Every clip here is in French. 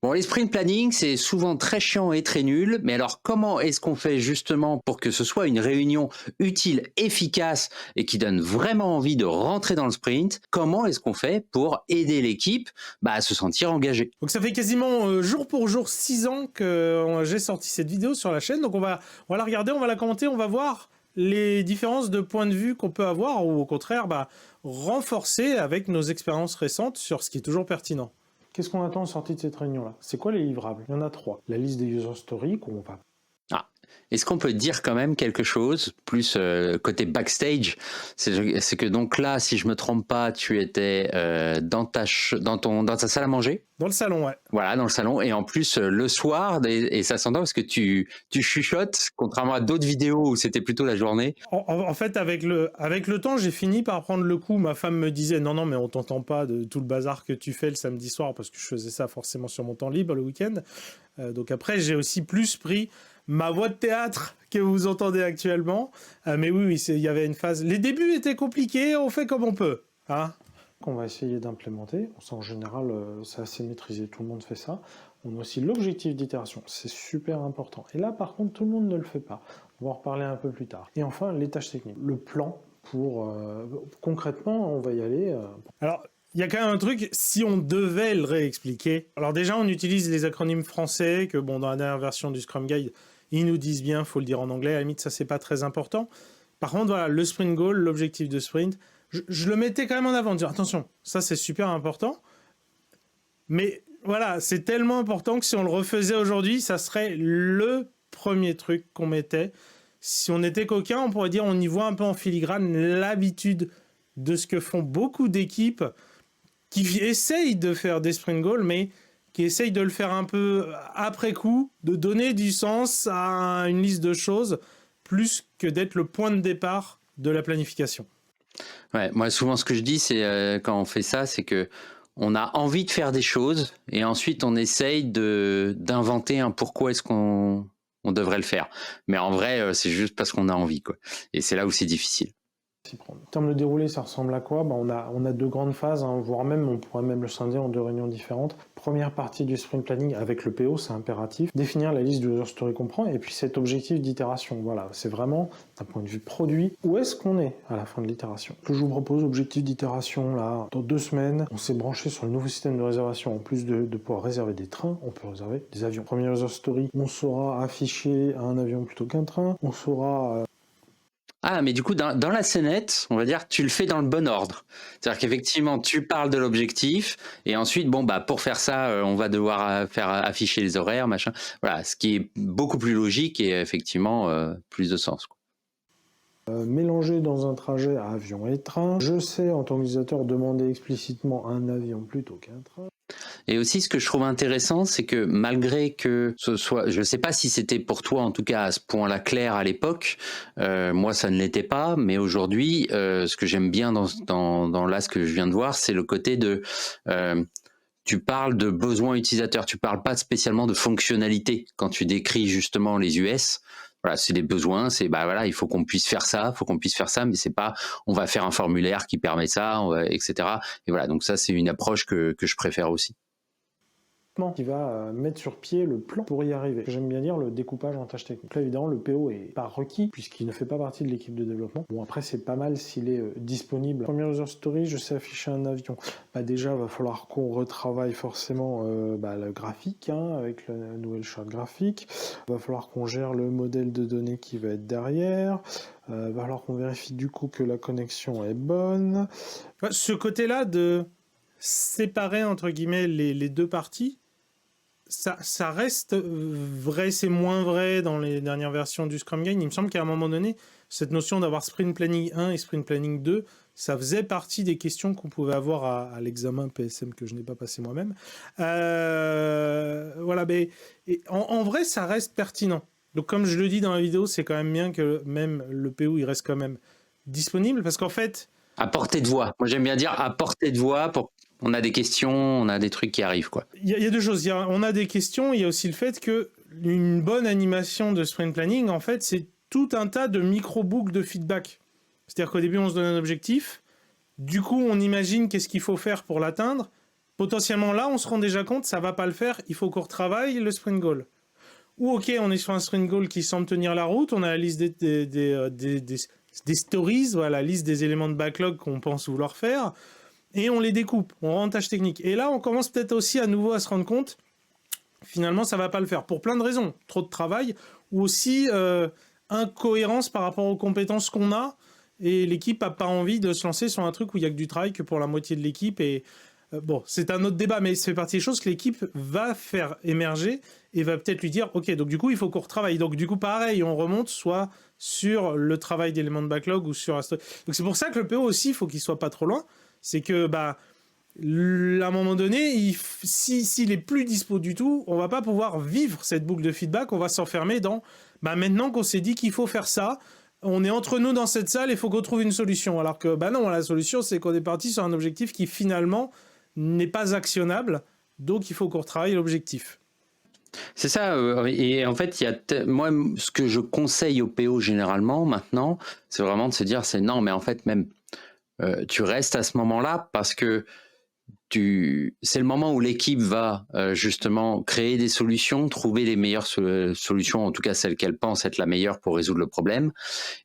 Bon, les sprint planning, c'est souvent très chiant et très nul, mais alors comment est-ce qu'on fait justement pour que ce soit une réunion utile, efficace et qui donne vraiment envie de rentrer dans le sprint? Comment est-ce qu'on fait pour aider l'équipe à se sentir engagée? Donc ça fait quasiment jour pour jour 6 ans que j'ai sorti cette vidéo sur la chaîne. Donc on va la regarder, on va la commenter, on va voir les différences de points de vue qu'on peut avoir ou au contraire renforcer avec nos expériences récentes sur ce qui est toujours pertinent. Qu'est-ce qu'on attend en sortie de cette réunion-là? C'est quoi les livrables? Il y en a 3. La liste des user stories qu'on va... Ah. Est-ce qu'on peut dire quand même quelque chose, plus côté backstage? C'est que donc là, si je me trompe pas, tu étais dans ta salle à manger? Dans le salon, ouais. Voilà, dans le salon. Et en plus, le soir, et ça s'entend parce que tu chuchotes, contrairement à d'autres vidéos où c'était plutôt la journée. En fait, avec le temps, j'ai fini par prendre le coup. Ma femme me disait non, non, mais on t'entend pas de tout le bazar que tu fais le samedi soir, parce que je faisais ça forcément sur mon temps libre le week-end. Donc après, j'ai aussi plus pris ma voix de théâtre que vous entendez actuellement. Mais oui, il y avait une phase. Les débuts étaient compliqués, on fait comme on peut. Hein, qu'on va essayer d'implémenter. En général, c'est assez maîtrisé, tout le monde fait ça. On a aussi l'objectif d'itération, c'est super important. Et là, par contre, tout le monde ne le fait pas. On va en reparler un peu plus tard. Et enfin, les tâches techniques. Le plan pour... concrètement, on va y aller... Alors, il y a quand même un truc, si on devait le réexpliquer. Alors déjà, on utilise les acronymes français, que bon, dans la dernière version du Scrum Guide, ils nous disent bien, il faut le dire en anglais, à la limite, ça, c'est pas très important. Par contre, voilà, le sprint goal, l'objectif de sprint, je le mettais quand même en avant, de dire attention, ça c'est super important, mais voilà, c'est tellement important que si on le refaisait aujourd'hui, ça serait le premier truc qu'on mettait. Si on était coquin, on pourrait dire on y voit un peu en filigrane l'habitude de ce que font beaucoup d'équipes qui essayent de faire des sprint goals, mais qui essayent de le faire un peu après coup, de donner du sens à une liste de choses, plus que d'être le point de départ de la planification. Ouais, moi souvent ce que je dis, c'est quand on fait ça, c'est que on a envie de faire des choses et ensuite on essaye d'inventer un pourquoi est-ce qu'on devrait le faire. Mais en vrai, c'est juste parce qu'on a envie, quoi. Et c'est là où c'est difficile. En termes de déroulé, ça ressemble à quoi? On a deux grandes phases, hein, voire même, on pourrait même le scinder en deux réunions différentes. Première partie du sprint planning avec le PO, c'est impératif. Définir la liste de user story qu'on prend et puis cet objectif d'itération. Voilà, c'est vraiment d'un point de vue produit, où est-ce qu'on est à la fin de l'itération? Je vous propose objectif d'itération là, dans 2 semaines, on s'est branché sur le nouveau système de réservation. En plus de pouvoir réserver des trains, on peut réserver des avions. Première user story, on saura afficher un avion plutôt qu'un train, on saura... Ah, mais du coup, dans la scénette, on va dire, tu le fais dans le bon ordre. C'est-à-dire qu'effectivement, tu parles de l'objectif, et ensuite, bon, pour faire ça, on va devoir faire afficher les horaires, machin. Voilà, ce qui est beaucoup plus logique et effectivement plus de sens, quoi. Mélanger dans un trajet à avion et train. Je sais, en tant qu'utilisateur, demander explicitement un avion plutôt qu'un train. Et aussi, ce que je trouve intéressant, c'est que malgré que ce soit, je ne sais pas si c'était pour toi, en tout cas à ce point-là clair à l'époque, moi ça ne l'était pas, mais aujourd'hui, ce que j'aime bien dans là ce que je viens de voir, c'est le côté de tu parles de besoins utilisateurs, tu parles pas spécialement de fonctionnalité quand tu décris justement les US. Voilà, c'est des besoins, c'est voilà, il faut qu'on puisse faire ça, mais c'est pas on va faire un formulaire qui permet ça, etc. Et voilà, donc ça c'est une approche que je préfère aussi. Qui va mettre sur pied le plan pour y arriver. J'aime bien dire le découpage en tâches techniques. Là, évidemment, le PO est pas requis puisqu'il ne fait pas partie de l'équipe de développement. Bon, après, c'est pas mal s'il est disponible. Première user story, je sais afficher un avion. Déjà, va falloir qu'on retravaille forcément le graphique, hein, avec la nouvelle charte graphique. Va falloir qu'on gère le modèle de données qui va être derrière. Va falloir qu'on vérifie du coup que la connexion est bonne. Ce côté-là de séparer, entre guillemets, les deux parties, ça reste vrai, c'est moins vrai dans les dernières versions du Scrum Guide. Il me semble qu'à un moment donné, cette notion d'avoir Sprint Planning 1 et Sprint Planning 2, ça faisait partie des questions qu'on pouvait avoir à l'examen PSM que je n'ai pas passé moi-même. Voilà, mais en vrai, ça reste pertinent. Donc comme je le dis dans la vidéo, c'est quand même bien que même le PO, il reste quand même disponible, parce qu'en fait... À portée de voix. Moi, j'aime bien dire à portée de voix pour... On a des questions, on a des trucs qui arrivent, quoi. Il y a deux choses. On a des questions, il y a aussi le fait que une bonne animation de sprint planning, en fait, c'est tout un tas de micro-boucles de feedback. C'est-à-dire qu'au début, on se donne un objectif. Du coup, on imagine qu'est-ce qu'il faut faire pour l'atteindre. potentiellement là, on se rend déjà compte, ça va pas le faire, il faut qu'on retravaille le sprint goal. Ou ok, on est sur un sprint goal qui semble tenir la route, on a la liste des stories, voilà, la liste des éléments de backlog qu'on pense vouloir faire, et on les découpe, on rend tâche technique. Et là, on commence peut-être aussi à nouveau à se rendre compte, finalement, ça va pas le faire, pour plein de raisons. Trop de travail, ou aussi incohérence par rapport aux compétences qu'on a, et l'équipe a pas envie de se lancer sur un truc où il y a que du travail que pour la moitié de l'équipe, et bon, c'est un autre débat, mais ça fait partie des choses que l'équipe va faire émerger, et va peut-être lui dire, ok, donc du coup, il faut qu'on retravaille. Donc du coup, pareil, on remonte soit sur le travail d'éléments de backlog, ou sur... Donc c'est pour ça que le PO aussi, il faut qu'il soit pas trop loin, c'est que, bah, à un moment donné, s'il est plus dispo du tout, on va pas pouvoir vivre cette boucle de feedback, on va s'enfermer dans, bah maintenant qu'on s'est dit qu'il faut faire ça, on est entre nous dans cette salle, il faut qu'on trouve une solution. Alors que, bah non, la solution, c'est qu'on est parti sur un objectif qui finalement n'est pas actionnable, donc il faut qu'on retravaille l'objectif. C'est ça, et en fait, moi, ce que je conseille au PO généralement maintenant, c'est vraiment de se dire, c'est non, mais en fait, même, tu restes à ce moment-là parce que c'est le moment où l'équipe va justement créer des solutions, trouver les meilleures solutions, en tout cas celles qu'elle pense être la meilleure pour résoudre le problème.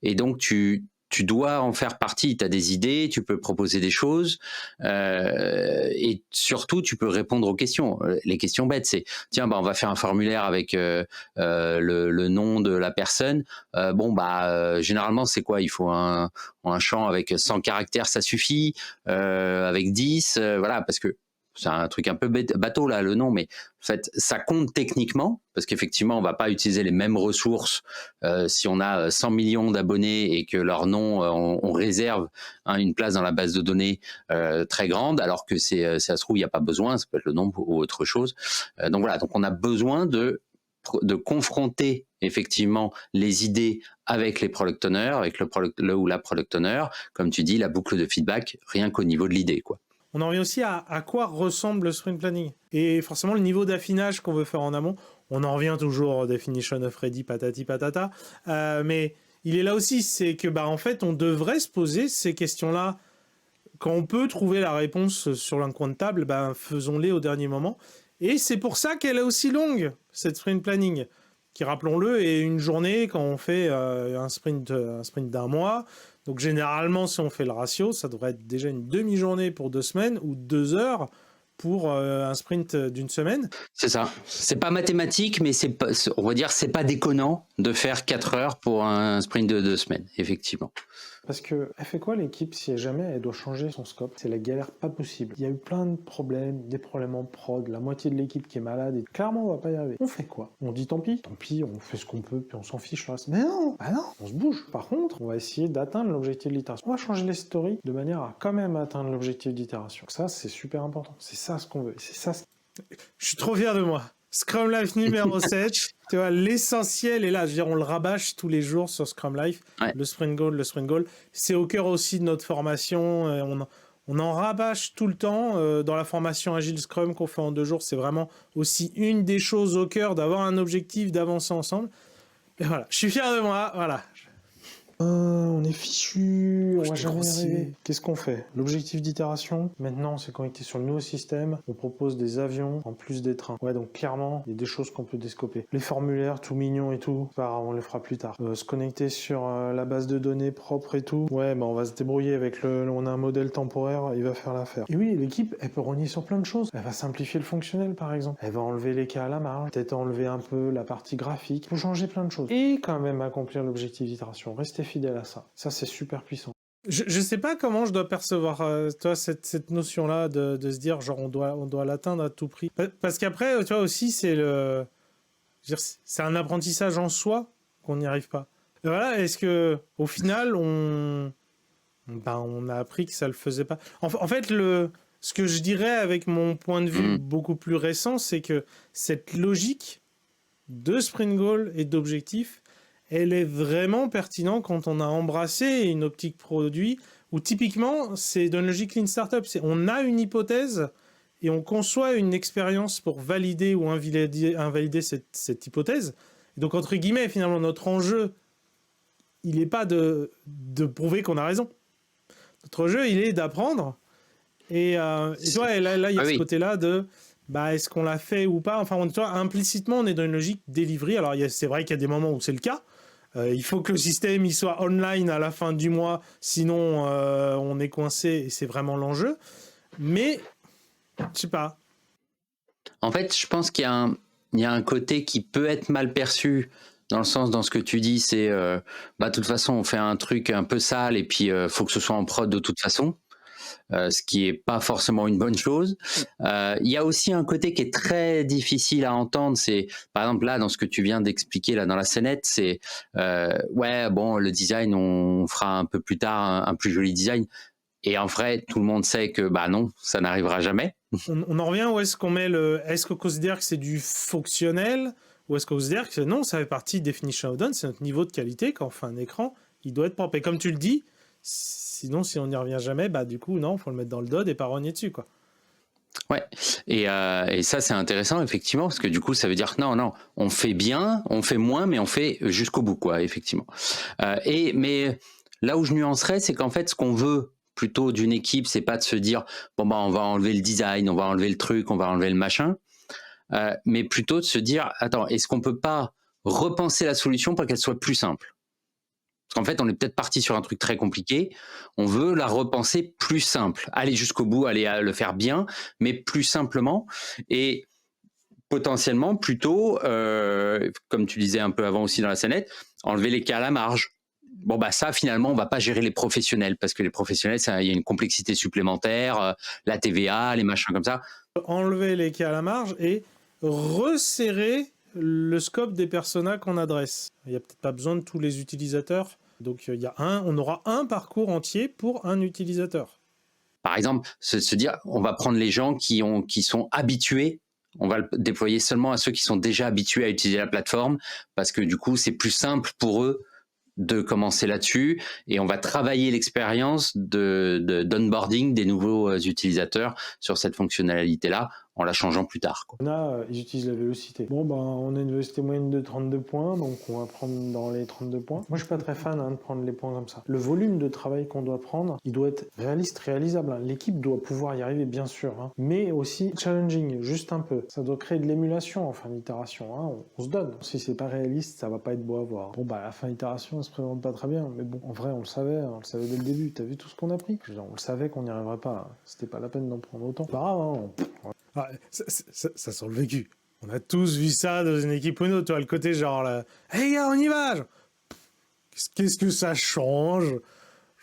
Et donc, tu dois en faire partie, tu as des idées, tu peux proposer des choses, et surtout, tu peux répondre aux questions. Les questions bêtes, c'est, tiens, bah, on va faire un formulaire avec le nom de la personne. Généralement, c'est quoi? Il faut un champ avec 100 caractères, ça suffit, avec 10, voilà, parce que c'est un truc un peu bateau là, le nom, mais en fait, ça compte techniquement, parce qu'effectivement, on va pas utiliser les mêmes ressources si on a 100 millions d'abonnés et que leur nom, on réserve une place dans la base de données très grande, alors que ça se trouve, il n'y a pas besoin, ça peut être le nom ou autre chose. Donc voilà, donc on a besoin de confronter effectivement les idées avec les product owners, avec le ou la product owner, comme tu dis, la boucle de feedback, rien qu'au niveau de l'idée, quoi. On en revient aussi à quoi ressemble le sprint planning. Et forcément, le niveau d'affinage qu'on veut faire en amont, on en revient toujours au definition of ready, patati patata. Mais il est là aussi, c'est que, bah, en fait, on devrait se poser ces questions-là. Quand on peut trouver la réponse sur un coin de table, bah, faisons-les au dernier moment. Et c'est pour ça qu'elle est aussi longue, cette sprint planning, qui, rappelons-le, est une journée quand on fait un sprint d'un mois. Donc généralement, si on fait le ratio, ça devrait être déjà une demi-journée pour 2 semaines ou 2 heures pour un sprint d'une semaine. C'est ça. C'est pas mathématique, mais on va dire, c'est pas déconnant de faire 4 heures pour un sprint de 2 semaines, effectivement. Parce que elle fait quoi l'équipe si jamais elle doit changer son scope? C'est la galère pas possible. Il y a eu plein de problèmes, des problèmes en prod, la moitié de l'équipe qui est malade et clairement on va pas y arriver. On fait quoi? On dit tant pis, on fait ce qu'on peut puis on s'en fiche le reste. Mais non, bah non, on se bouge. Par contre, on va essayer d'atteindre l'objectif de l'itération. On va changer les stories de manière à quand même atteindre l'objectif d'itération. Donc ça c'est super important. C'est ça ce qu'on veut. C'est ça. Je suis trop fier de moi. Scrum Life numéro 7, tu vois, l'essentiel est là. Je veux dire, on le rabâche tous les jours sur Scrum Life. Ouais. Le sprint goal. C'est au cœur aussi de notre formation. On en rabâche tout le temps. Dans la formation Agile Scrum qu'on fait en 2 jours, c'est vraiment aussi une des choses au cœur d'avoir un objectif, d'avancer ensemble. Et voilà, je suis fier de moi. Voilà. On est fichu, on va jamais y arriver. Qu'est-ce qu'on fait? L'objectif d'itération, maintenant, c'est connecté sur le nouveau système. On propose des avions en plus des trains. Ouais, donc clairement, il y a des choses qu'on peut descoper. Les formulaires, tout mignons et tout, on les fera plus tard. Se connecter sur la base de données propre et tout. Ouais, bah on va se débrouiller avec on a un modèle temporaire, il va faire l'affaire. Et oui, l'équipe, elle peut rogner sur plein de choses. Elle va simplifier le fonctionnel, par exemple. Elle va enlever les cas à la marge, peut-être enlever un peu la partie graphique. Il faut changer plein de choses. Et quand même accomplir l'objectif d'itération. Restez fidèle à ça. Ça, c'est super puissant. Je sais pas comment je dois percevoir toi, cette notion-là de se dire genre on doit l'atteindre à tout prix. Parce qu'après, tu vois aussi, c'est un apprentissage en soi qu'on n'y arrive pas. Et voilà, est-ce que au final, on a appris que ça le faisait pas. En fait, ce que je dirais avec mon point de vue beaucoup plus récent, c'est que cette logique de sprint goal et d'objectif, elle est vraiment pertinente quand on a embrassé une optique produit où typiquement c'est dans une logique Lean Startup. On a une hypothèse et on conçoit une expérience pour valider ou invalider cette hypothèse. Et donc entre guillemets, finalement, notre enjeu, il n'est pas de prouver qu'on a raison. Notre jeu, il est d'apprendre Et tu vois, et là, il y a Ah ce oui. côté-là de est-ce qu'on l'a fait ou pas. Enfin, tu vois, implicitement, on est dans une logique delivery. Alors, c'est vrai qu'il y a des moments où c'est le cas. Il faut que le système il soit online à la fin du mois, sinon on est coincé et c'est vraiment l'enjeu. Mais, je sais pas. En fait, je pense il y a un côté qui peut être mal perçu dans le sens, dans ce que tu dis, c'est de toute façon, on fait un truc un peu sale et puis faut que ce soit en prod de toute façon. Ce qui est pas forcément une bonne chose. Il y a aussi un côté qui est très difficile à entendre, c'est par exemple là dans ce que tu viens d'expliquer là dans la scénette, c'est ouais bon le design on fera un peu plus tard un plus joli design et en vrai tout le monde sait que non ça n'arrivera jamais. On en revient où est-ce qu'on met est-ce qu'on considère que c'est du fonctionnel ou est-ce qu'on considère que non, ça fait partie de Definition of Done, c'est notre niveau de qualité quand on fait un écran, il doit être propre. Et comme tu le dis, sinon si on n'y revient jamais, du coup non, faut le mettre dans le DOD et pas rogner dessus quoi. Ouais, et ça c'est intéressant effectivement parce que du coup ça veut dire que non, on fait bien, on fait moins, mais on fait jusqu'au bout quoi, effectivement. Mais là où je nuancerais, c'est qu'en fait ce qu'on veut plutôt d'une équipe, c'est pas de se dire on va enlever le design, on va enlever le truc, on va enlever le machin, mais plutôt de se dire attends, est-ce qu'on peut pas repenser la solution pour qu'elle soit plus simple? Parce qu'en fait, on est peut-être parti sur un truc très compliqué. On veut la repenser plus simple, aller jusqu'au bout, aller le faire bien, mais plus simplement. Et potentiellement, plutôt, comme tu disais un peu avant aussi dans la scénette, enlever les cas à la marge. Ça, finalement, on va pas gérer les professionnels, parce que les professionnels, il y a une complexité supplémentaire, la TVA, les machins comme ça. Enlever les cas à la marge et resserrer le scope des personas qu'on adresse. Il n'y a peut-être pas besoin de tous les utilisateurs. Donc on aura un parcours entier pour un utilisateur. Par exemple, se dire, on va prendre les gens qui sont habitués, on va le déployer seulement à ceux qui sont déjà habitués à utiliser la plateforme, parce que du coup, c'est plus simple pour eux de commencer là-dessus, et on va travailler l'expérience d'onboarding des nouveaux utilisateurs sur cette fonctionnalité-là, en la changeant plus tard, quoi. Ils utilisent la vélocité. On a une vélocité moyenne de 32 points, donc on va prendre dans les 32 points. Moi, je suis pas très fan de prendre les points comme ça. Le volume de travail qu'on doit prendre, il doit être réaliste, réalisable. L'équipe doit pouvoir y arriver, bien sûr, mais aussi challenging, juste un peu. Ça doit créer de l'émulation en fin d'itération. On se donne. Si c'est pas réaliste, ça va pas être beau à voir. La fin d'itération, elle se présente pas très bien, mais bon, en vrai, on le savait dès le début. T'as vu tout ce qu'on a pris? On le savait qu'on n'y arriverait pas. C'était pas la peine d'en prendre autant. Pas grave, ça sent le vécu. On a tous vu ça dans une équipe ou une autre. Tu vois, le côté genre, hey gars, on y va. Qu'est-ce que ça change?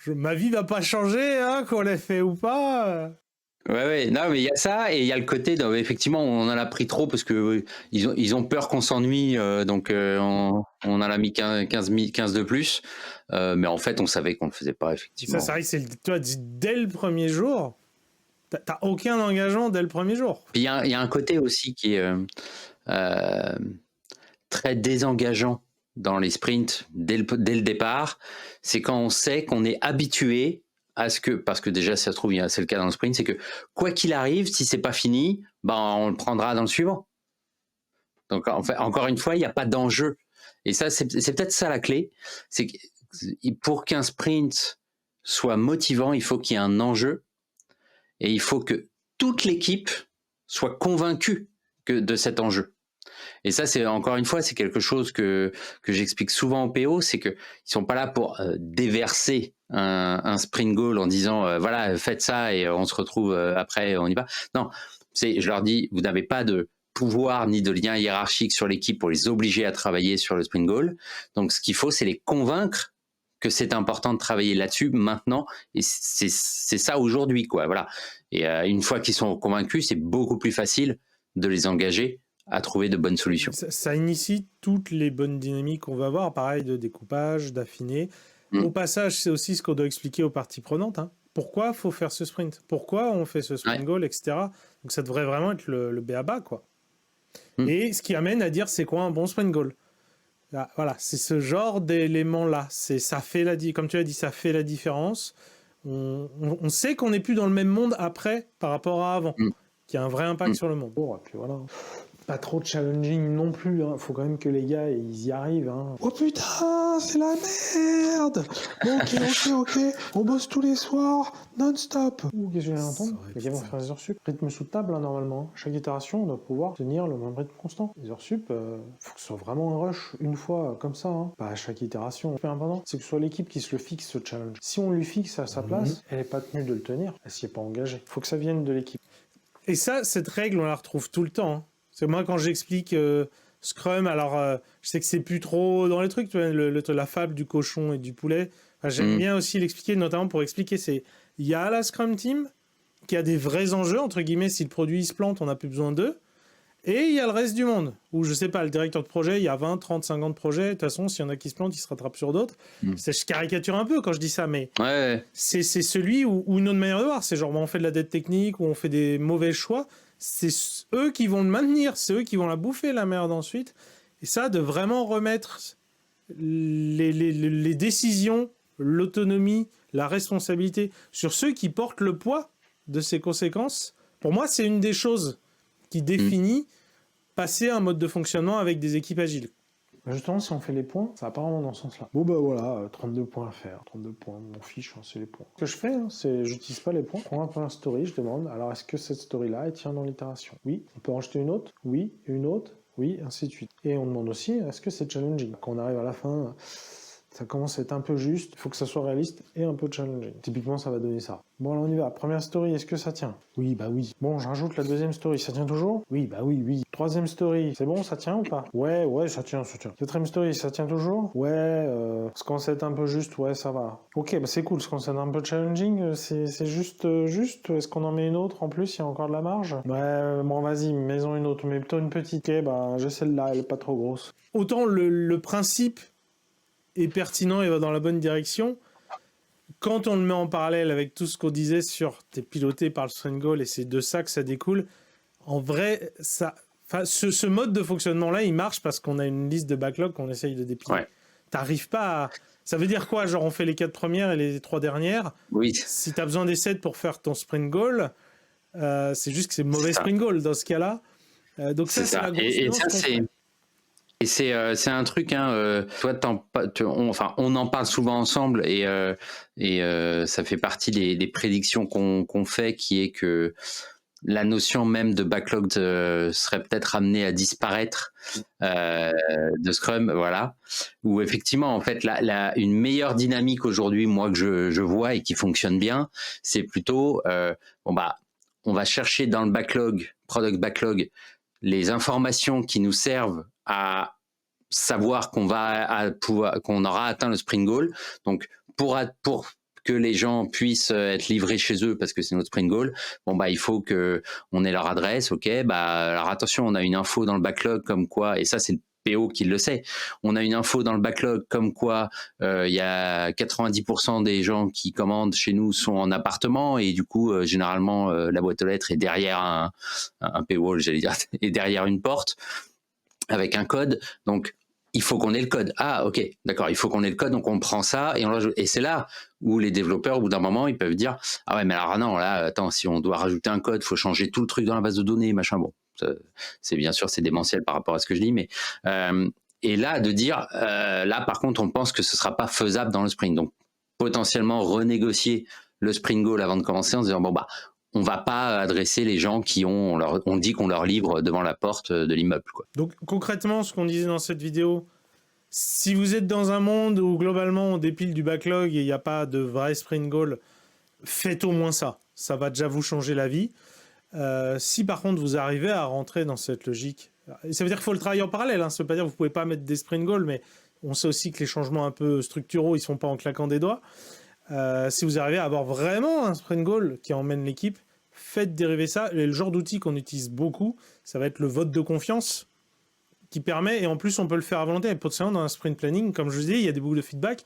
Ma vie va pas changer, qu'on l'ait fait ou pas. Ouais, non, mais il y a ça, et il y a le côté, effectivement, on en a pris trop parce que ils ont peur qu'on s'ennuie, donc on en a mis 15 de plus, mais en fait, on savait qu'on le faisait pas, effectivement. Ça arrive, toi, dès le premier jour, t'as aucun engagement dès le premier jour. Il y a un côté aussi qui est très désengageant dans les sprints dès le départ, c'est quand on sait qu'on est habitué à ce que, parce que déjà, si ça se trouve, c'est le cas dans le sprint, c'est que quoi qu'il arrive, si c'est pas fini, on le prendra dans le suivant. Donc, en fait, encore une fois, il n'y a pas d'enjeu. Et ça, c'est peut-être ça la clé. C'est que pour qu'un sprint soit motivant, il faut qu'il y ait un enjeu, et il faut que toute l'équipe soit convaincue de cet enjeu. Et ça, c'est encore une fois, c'est quelque chose que j'explique souvent aux PO, c'est qu'ils sont pas là pour déverser un sprint goal en disant voilà, faites ça et on se retrouve après, on y va. Non, je leur dis, vous n'avez pas de pouvoir ni de lien hiérarchique sur l'équipe pour les obliger à travailler sur le sprint goal. Donc, ce qu'il faut, c'est les convaincre que c'est important de travailler là-dessus maintenant, et c'est ça aujourd'hui, quoi. Voilà. Et une fois qu'ils sont convaincus, c'est beaucoup plus facile de les engager à trouver de bonnes solutions. Ça initie toutes les bonnes dynamiques qu'on va avoir, pareil, de découpage, d'affiné. Au passage, c'est aussi ce qu'on doit expliquer aux parties prenantes. Pourquoi il faut faire ce sprint? Pourquoi on fait ce sprint goal, etc. Donc ça devrait vraiment être le b.a.-ba, quoi. Et ce qui amène à dire c'est quoi un bon sprint goal. Là, voilà, c'est ce genre d'éléments-là. Ça fait comme tu l'as dit, ça fait la différence. On sait qu'on n'est plus dans le même monde après par rapport à avant, qu'il y a un vrai impact sur le monde. Et puis voilà. pas trop challenging non plus. Hein. Faut quand même que les gars ils y arrivent. Hein. Oh putain, c'est la merde. Ok. On bosse tous les soirs, non-stop. Ouh, qu'est-ce que je viens d'entendre? Les gars vont faire des heures sup. Rythme sous table, hein, normalement. Chaque itération, on doit pouvoir tenir le même rythme constant. Les heures sup, faut que ce soit vraiment un rush une fois comme ça. Hein. Pas à chaque itération. Le plus important, c'est que ce soit l'équipe qui se le fixe ce challenge. Si on lui fixe à sa place, elle n'est pas tenue de le tenir. Elle s'y est pas engagée. Faut que ça vienne de l'équipe. Et ça, cette règle, on la retrouve tout le temps. Hein. C'est moi quand j'explique Scrum, alors je sais que c'est plus trop dans les trucs, tu vois, la fable du cochon et du poulet. Enfin, j'aime bien aussi l'expliquer, notamment pour expliquer, il y a la Scrum Team qui a des vrais enjeux, entre guillemets, si le produit se plante, on n'a plus besoin d'eux. Et il y a le reste du monde, où je sais pas, le directeur de projet, il y a 20, 30, 50 projets, de toute façon, s'il y en a qui se plantent, il se rattrape sur d'autres. Je caricature un peu quand je dis ça, mais c'est celui où une autre manière de voir, c'est genre, on fait de la dette technique, ou on fait des mauvais choix, c'est eux qui vont le maintenir, c'est eux qui vont la bouffer, la merde, ensuite. Et ça, de vraiment remettre les décisions, l'autonomie, la responsabilité sur ceux qui portent le poids de ces conséquences, pour moi, c'est une des choses qui définit passer un mode de fonctionnement avec des équipes agiles. Justement, si on fait les points, ça va pas vraiment dans ce sens-là. Bon, bah voilà, 32 points à faire. 32 points, mon fiche, hein, c'est les points. Ce que je fais, hein, c'est j'utilise pas les points. Je prends un première story, je demande, alors est-ce que cette story-là, elle tient dans l'itération? Oui. On peut en jeter une autre? Oui. Une autre? Oui, ainsi de suite. Et on demande aussi, est-ce que c'est challenging? Quand on arrive à la fin, ça commence à être un peu juste, il faut que ça soit réaliste et un peu challenging. Typiquement, ça va donner ça. Bon, alors on y va. Première story, est-ce que ça tient? Oui, bah oui. Bon, je rajoute la deuxième story, ça tient toujours? Oui, bah oui. Troisième story, c'est bon, ça tient ou pas? Ouais, ça tient. Quatrième story, ça tient toujours? Ouais, ça commence à être un peu juste, ouais, ça va. Ok, bah c'est cool, ce commence à être un peu challenging, c'est juste. Est-ce qu'on en met une autre en plus, il y a encore de la marge? Ouais, bon, vas-y, mets-en une autre, mais plutôt une petite. Ok, bah j'ai celle-là, elle est pas trop grosse. Autant le principe est pertinent et va dans la bonne direction, quand on le met en parallèle avec tout ce qu'on disait sur t'es piloté par le sprint goal et c'est de ça que ça découle, en vrai, ce mode de fonctionnement-là, il marche parce qu'on a une liste de backlog qu'on essaye de dépiler. Ouais. T'arrives pas à... Ça veut dire quoi? Genre on fait les 4 premières et les 3 dernières. Oui. Si t'as besoin des 7 pour faire ton sprint goal, c'est juste que c'est mauvais sprint goal dans ce cas-là. Donc ça, c'est la grosse nuance qu'on fait. Et c'est un truc, hein, toi, on en parle souvent ensemble et ça fait partie des prédictions qu'on fait, qui est que la notion même de backlog serait peut-être amenée à disparaître de Scrum, voilà. Où effectivement, en fait, une meilleure dynamique aujourd'hui, moi que je vois et qui fonctionne bien, c'est plutôt on va chercher dans le backlog, product backlog, les informations qui nous servent à savoir qu'on aura atteint le sprint goal. Donc pour que les gens puissent être livrés chez eux parce que c'est notre sprint goal, il faut que on ait leur adresse. Ok, alors attention, on a une info dans le backlog comme quoi, et ça c'est le PO qui le sait, on a une info dans le backlog comme quoi il y a 90% des gens qui commandent chez nous sont en appartement, et du coup généralement la boîte aux lettres est derrière un paywall, j'allais dire, et derrière une porte avec un code. Donc il faut qu'on ait le code. Ah, ok, d'accord, il faut qu'on ait le code, donc on prend ça et on l'ajoute. Et c'est là où les développeurs, au bout d'un moment, ils peuvent dire, ah ouais, mais alors non, là, attends, si on doit rajouter un code, il faut changer tout le truc dans la base de données, machin. Bon, c'est bien sûr, c'est démentiel par rapport à ce que je dis, mais et là, de dire, là, par contre, on pense que ce sera pas faisable dans le sprint. Donc, potentiellement renégocier le sprint goal avant de commencer en se disant, on va pas adresser les gens qui on dit qu'on leur livre devant la porte de l'immeuble, quoi. Donc concrètement, ce qu'on disait dans cette vidéo, si vous êtes dans un monde où globalement on dépile du backlog et il n'y a pas de vrai sprint goal, faites au moins ça. Ça va déjà vous changer la vie. Si par contre vous arrivez à rentrer dans cette logique, ça veut dire qu'il faut le travailler en parallèle, hein. Ça veut pas dire que vous pouvez pas mettre des sprint goals, mais on sait aussi que les changements un peu structuraux, ils se font pas en claquant des doigts. Si vous arrivez à avoir vraiment un sprint goal qui emmène l'équipe, faites dériver ça. Et le genre d'outil qu'on utilise beaucoup, ça va être le vote de confiance qui permet, et en plus on peut le faire à volonté, et potentiellement dans un sprint planning, comme je vous dis, il y a des boucles de feedback,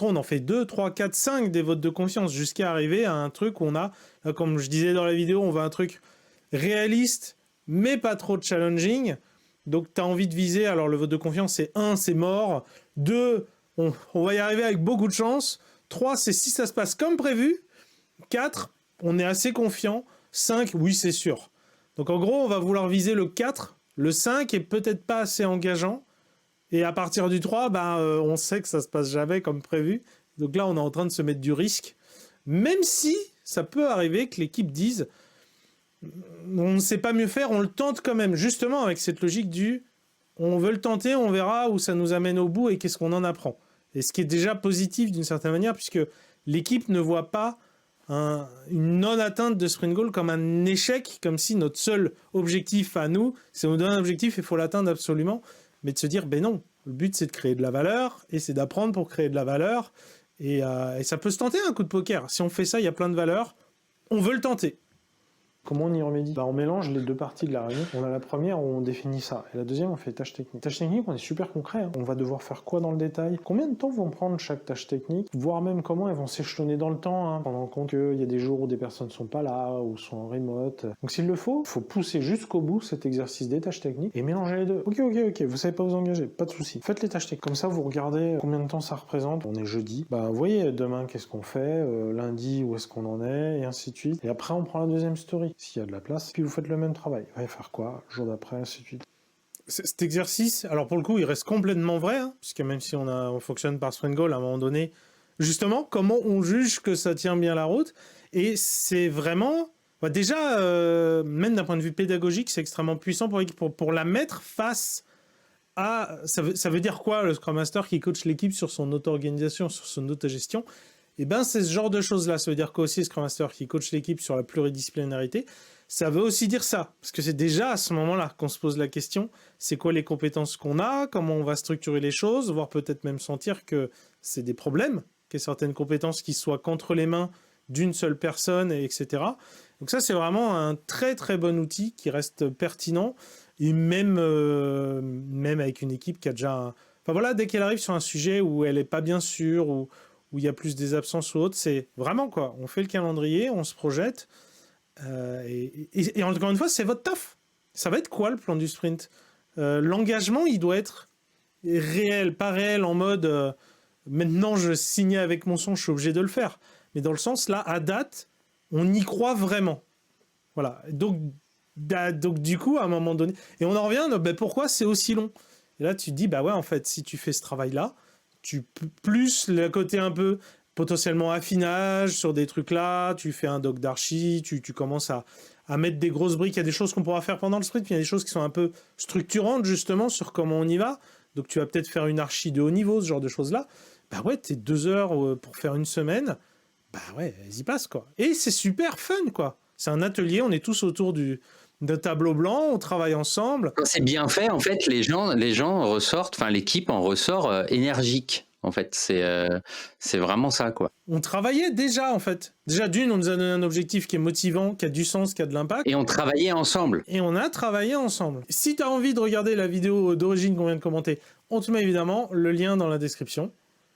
on en fait 2, 3, 4, 5 des votes de confiance jusqu'à arriver à un truc où on a, comme je disais dans la vidéo, on veut un truc réaliste mais pas trop challenging. Donc tu as envie de viser, alors le vote de confiance c'est 1, c'est mort, 2, on va y arriver avec beaucoup de chance, 3, c'est si ça se passe comme prévu, 4, on est assez confiant, 5, oui c'est sûr. Donc en gros on va vouloir viser le 4 Le 5 est peut-être pas assez engageant. Et à partir du 3, on sait que ça se passe jamais comme prévu. Donc là, on est en train de se mettre du risque. Même si ça peut arriver que l'équipe dise on ne sait pas mieux faire, on le tente quand même. Justement avec cette logique du on veut le tenter, on verra où ça nous amène au bout et qu'est-ce qu'on en apprend. Et ce qui est déjà positif d'une certaine manière, puisque l'équipe ne voit pas une non-atteinte de sprint goal comme un échec, comme si notre seul objectif à nous, c'est on donne un objectif et il faut l'atteindre absolument, mais de se dire, ben non, le but c'est de créer de la valeur, et c'est d'apprendre pour créer de la valeur, et ça peut se tenter un coup de poker. Si on fait ça, il y a plein de valeurs, on veut le tenter. Comment on y remédie? On mélange les deux parties de la réunion. On a la première où on définit ça, et la deuxième on fait tâches techniques. Tâches techniques, on est super concret. On va devoir faire quoi dans le détail? Combien de temps vont prendre chaque tâche technique? Voire même comment elles vont s'échelonner dans le temps, pendant compte qu'il y a des jours où des personnes sont pas là, ou sont en remote. Donc s'il le faut pousser jusqu'au bout cet exercice des tâches techniques et mélanger les deux. Ok, vous savez pas vous engager, pas de souci. Faites les tâches techniques. Comme ça, vous regardez combien de temps ça représente. On est jeudi. Vous voyez, demain, qu'est-ce qu'on fait? Lundi, où est-ce qu'on en est? Et ainsi de suite. Et après, on prend la deuxième story, s'il y a de la place. Puis vous faites le même travail. Vous allez faire quoi? Jour d'après, ainsi de suite. Cet exercice, alors pour le coup, il reste complètement vrai, puisque même si on fonctionne par sprint goal, à un moment donné, justement, comment on juge que ça tient bien la route? Et c'est vraiment, déjà, même d'un point de vue pédagogique, c'est extrêmement puissant pour la mettre face à... Ça veut dire quoi, le Scrum Master qui coach l'équipe sur son auto-organisation, sur son auto-gestion? C'est ce genre de choses-là. Ça veut dire qu'aussi, le Scrum Master qui coach l'équipe sur la pluridisciplinarité, ça veut aussi dire ça, parce que c'est déjà à ce moment-là qu'on se pose la question, c'est quoi les compétences qu'on a, comment on va structurer les choses, voire peut-être même sentir que c'est des problèmes, qu'il y ait certaines compétences qui soient qu'entre les mains d'une seule personne, etc. Donc ça, c'est vraiment un très très bon outil qui reste pertinent, et même avec une équipe qui a déjà... dès qu'elle arrive sur un sujet où elle n'est pas bien sûre, où il y a plus des absences ou autres, c'est vraiment quoi, on fait le calendrier, on se projette, et encore une fois, c'est votre taf. Ça va être quoi le plan du sprint? L'engagement, il doit être réel, pas réel en mode maintenant je signe avec mon son, je suis obligé de le faire. Mais dans le sens là, à date, on y croit vraiment. Voilà. Donc du coup, à un moment donné, et on en revient, pourquoi c'est aussi long? Et là, tu te dis, en fait, si tu fais ce travail-là, plus le côté un peu potentiellement affinage sur des trucs là, tu fais un doc d'archi, tu commences à mettre des grosses briques. Il y a des choses qu'on pourra faire pendant le sprint, puis il y a des choses qui sont un peu structurantes justement sur comment on y va. Donc tu vas peut-être faire une archi de haut niveau, ce genre de choses là. T'es 2 heures pour faire une semaine. Elles y passent quoi. Et c'est super fun quoi. C'est un atelier, on est tous autour d'un tableau blanc, on travaille ensemble. Quand c'est bien fait, en fait, les gens ressortent, l'équipe en ressort énergique. En fait, c'est vraiment ça, quoi. On travaillait déjà, en fait. Déjà, d'une, on nous a donné un objectif qui est motivant, qui a du sens, qui a de l'impact. Et on travaillait ensemble. Et on a travaillé ensemble. Si tu as envie de regarder la vidéo d'origine qu'on vient de commenter, on te met évidemment le lien dans la description.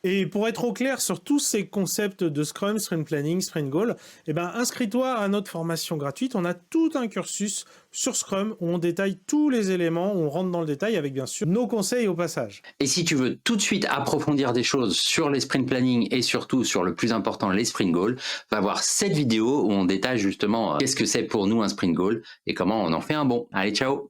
Et pour être au clair sur tous ces concepts de Scrum, Sprint Planning, Sprint Goal, inscris-toi à notre formation gratuite. On a tout un cursus sur Scrum où on détaille tous les éléments, où on rentre dans le détail avec bien sûr nos conseils au passage. Et si tu veux tout de suite approfondir des choses sur les Sprint Planning et surtout sur le plus important, les Sprint Goals, va voir cette vidéo où on détaille justement qu'est-ce que c'est pour nous un Sprint Goal et comment on en fait un bon. Allez, ciao!